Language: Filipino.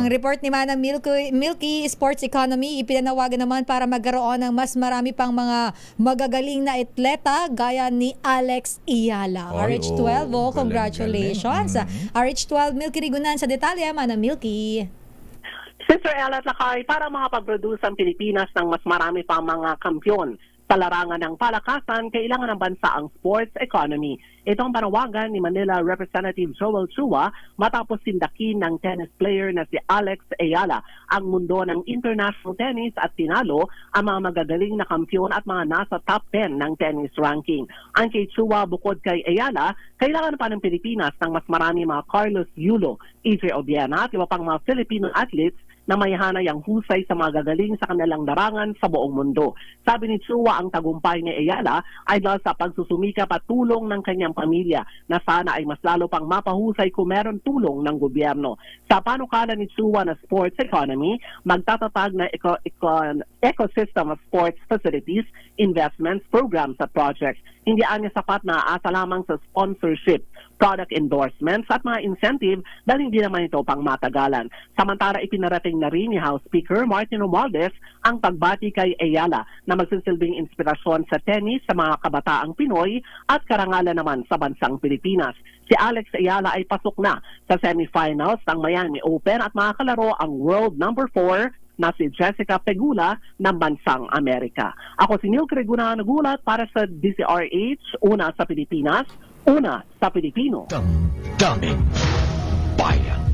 Ang report ni Manang Milky Sports Economy ipinanawagan naman para magkaroon ng mas marami pang mga magagaling na atleta gaya ni Alex Iyala. Ay, RH12, galing, congratulations. galing. RH12, Milky Rigunan sa detalye, Manang Milky. Sister Ella at Lakay, para makapag-produce ang Pilipinas ng mas marami pang mga kampyon sa larangan ng palakasan, kailangan ng bansa ang sports economy. Ito ang panawagan ni Manila Representative Joel Chua matapos sindakin ng tennis player na si Alex Ayala ang mundo ng international tennis at tinalo ang mga magagaling na kampyon at mga nasa top 10 ng tennis ranking. Ang kay Chua, bukod kay Ayala, kailangan pa ng Pilipinas ng mas marami mga Carlos Yulo, EJ Obiena at iba pang mga Filipino athletes na may hanay ang husay sa mga gagaling sa kanilang larangan sa buong mundo. Sabi ni Chua, ang tagumpay ni Ayala ay dahil sa pagsusumikap at tulong ng kanyang pamilya na sana ay mas lalo pang mapahusay kung meron tulong ng gobyerno. Sa panukala ni Chua na sports economy, magtatatag na ecosystem of sports facilities, investments, programs at projects. Hindi anya sapat na aasa lamang sa sponsorship, product endorsements at mga incentive dahil hindi naman ito pang matagalan. Samantala, ipinarating na rin ni House Speaker Martin Romualdez ang pagbati kay Ayala na magsisilbing inspirasyon sa tennis sa mga kabataang Pinoy at karangalan naman sa bansang Pilipinas. Si Alex Ayala ay pasok na sa semifinals ng Miami Open at makakalaro ang world number 4 na si Jessica Pegula ng bansang Amerika. Ako si Neil Creguna, nagulat para sa DCRH, una sa Pilipinas, una sa Pilipino. Damdaming bayan.